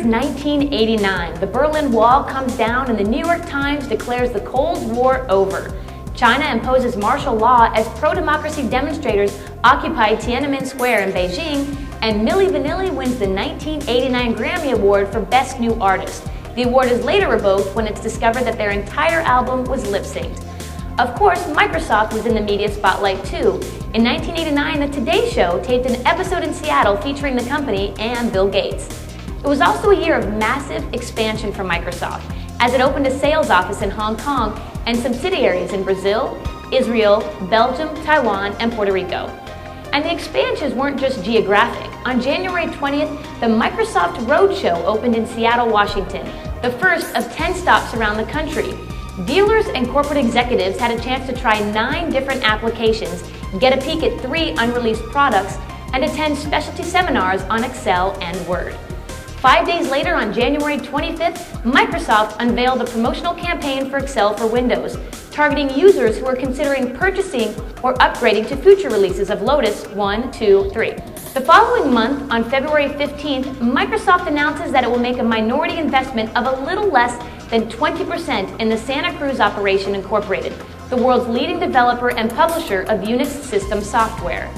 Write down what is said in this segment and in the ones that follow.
is 1989. The Berlin Wall comes down and the New York Times declares the Cold War over. China imposes martial law as pro-democracy demonstrators occupy Tiananmen Square in Beijing, and Milli Vanilli wins the 1989 Grammy Award for Best New Artist. The award is later revoked when it's discovered that their entire album was lip-synced. Of course, Microsoft was in the media spotlight too. In 1989, The Today Show taped an episode in Seattle featuring the company and Bill Gates. It was also a year of massive expansion for Microsoft, as it opened a sales office in Hong Kong and subsidiaries in Brazil, Israel, Belgium, Taiwan, and Puerto Rico. And the expansions weren't just geographic. On January 20th, the Microsoft Roadshow opened in Seattle, Washington, the first of 10 stops around the country. Dealers and corporate executives had a chance to try 9 different applications, get a peek at 3 unreleased products, and attend specialty seminars on Excel and Word. 5 days later, on January 25th, Microsoft unveiled a promotional campaign for Excel for Windows, targeting users who are considering purchasing or upgrading to future releases of Lotus 1, 2, 3. The following month, on February 15th, Microsoft announces that it will make a minority investment of a little less than 20% in the Santa Cruz Operation Incorporated, the world's leading developer and publisher of Unix system software.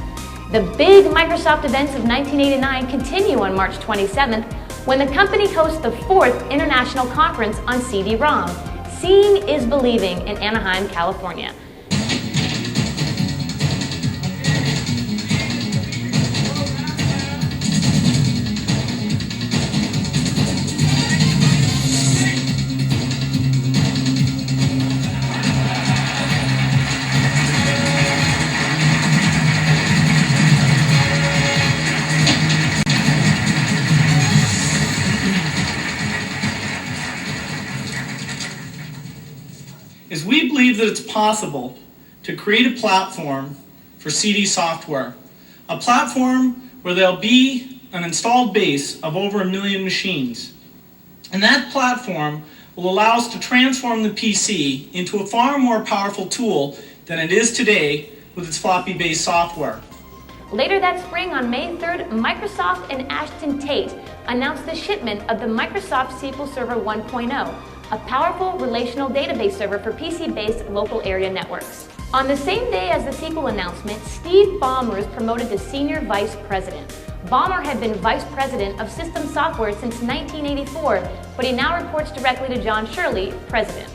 The big Microsoft events of 1989 continue on March 27th, when the company hosts the 4th International Conference on CD-ROM. Seeing is believing in Anaheim, California. Is we believe that it's possible to create a platform for CD software, a platform where there'll be an installed base of over 1 million machines. And that platform will allow us to transform the PC into a far more powerful tool than it is today with its floppy-based software. Later that spring, on May 3rd, Microsoft and Ashton Tate announced the shipment of the Microsoft SQL Server 1.0, a powerful relational database server for PC-based local area networks. On the same day as the SQL announcement, Steve Ballmer is promoted to Senior Vice President. Ballmer had been Vice President of System Software since 1984, but he now reports directly to John Shirley, President.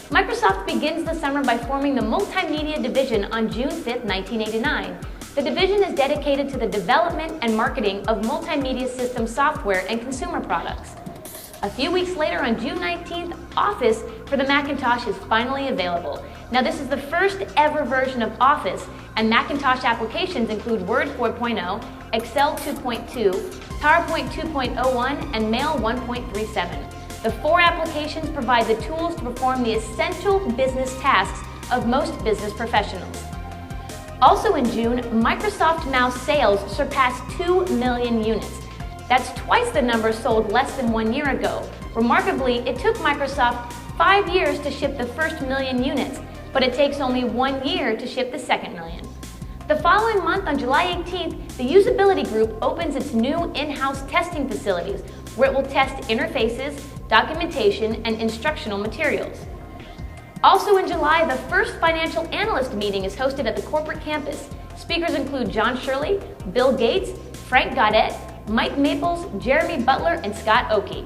Microsoft begins the summer by forming the Multimedia Division on June 5, 1989. The division is dedicated to the development and marketing of multimedia system software and consumer products. A few weeks later, on June 19th, Office for the Macintosh is finally available. Now, this is the first ever version of Office, and Macintosh applications include Word 4.0, Excel 2.2, PowerPoint 2.01, and Mail 1.37. The 4 applications provide the tools to perform the essential business tasks of most business professionals. Also in June, Microsoft Mouse sales surpassed 2 million units. That's twice the number sold less than 1 year ago. Remarkably, it took Microsoft 5 years to ship the first 1 million units, but it takes only 1 year to ship the second million. The following month, on July 18th, the Usability Group opens its new in-house testing facilities, where it will test interfaces, documentation, and instructional materials. Also in July, the first financial analyst meeting is hosted at the corporate campus. Speakers include John Shirley, Bill Gates, Frank Gaudet, Mike Maples, Jeremy Butler, and Scott Oakey.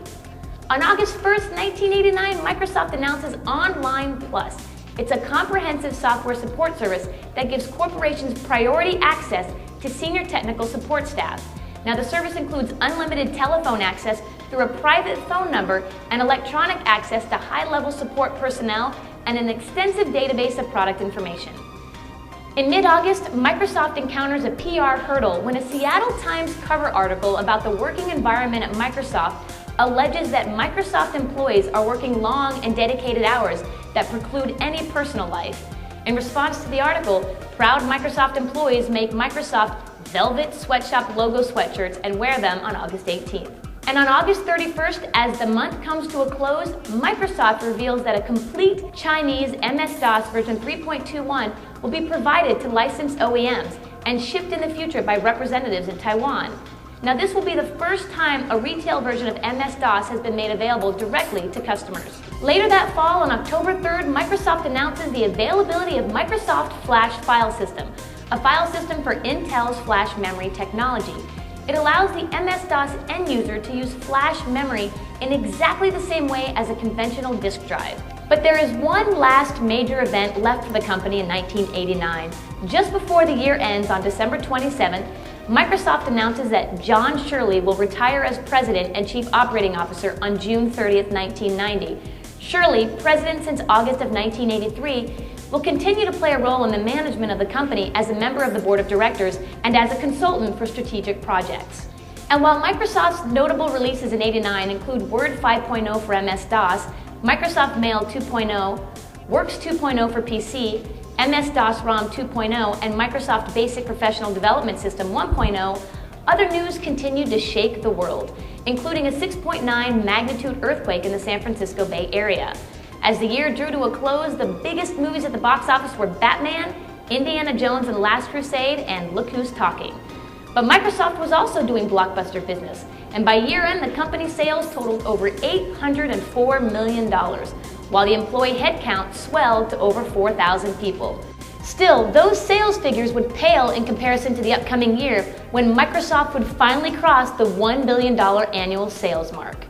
On August 1st, 1989, Microsoft announces Online Plus. It's a comprehensive software support service that gives corporations priority access to senior technical support staff. Now, the service includes unlimited telephone access through a private phone number and electronic access to high-level support personnel and an extensive database of product information. In mid-August, Microsoft encounters a PR hurdle when a Seattle Times cover article about the working environment at Microsoft alleges that Microsoft employees are working long and dedicated hours that preclude any personal life. In response to the article, proud Microsoft employees make Microsoft velvet sweatshop logo sweatshirts and wear them on August 18th. And on August 31st, as the month comes to a close, Microsoft reveals that a complete Chinese MS-DOS version 3.21 will be provided to licensed OEMs and shipped in the future by representatives in Taiwan. Now, this will be the first time a retail version of MS-DOS has been made available directly to customers. Later that fall, on October 3rd, Microsoft announces the availability of Microsoft Flash File System, a file system for Intel's flash memory technology. It allows the MS-DOS end user to use flash memory in exactly the same way as a conventional disk drive. But there is one last major event left for the company in 1989. Just before the year ends on December 27th, Microsoft announces that John Shirley will retire as President and Chief Operating Officer on June 30th, 1990. Shirley, President since August of 1983, will continue to play a role in the management of the company as a member of the Board of Directors and as a consultant for strategic projects. And while Microsoft's notable releases in '89 include Word 5.0 for MS-DOS, Microsoft Mail 2.0, Works 2.0 for PC, MS-DOS ROM 2.0, and Microsoft Basic Professional Development System 1.0, other news continued to shake the world, including a 6.9 magnitude earthquake in the San Francisco Bay Area. As the year drew to a close, the biggest movies at the box office were Batman, Indiana Jones and the Last Crusade, and Look Who's Talking. But Microsoft was also doing blockbuster business, and by year-end, the company's sales totaled over $804 million, while the employee headcount swelled to over 4,000 people. Still, those sales figures would pale in comparison to the upcoming year when Microsoft would finally cross the $1 billion annual sales mark.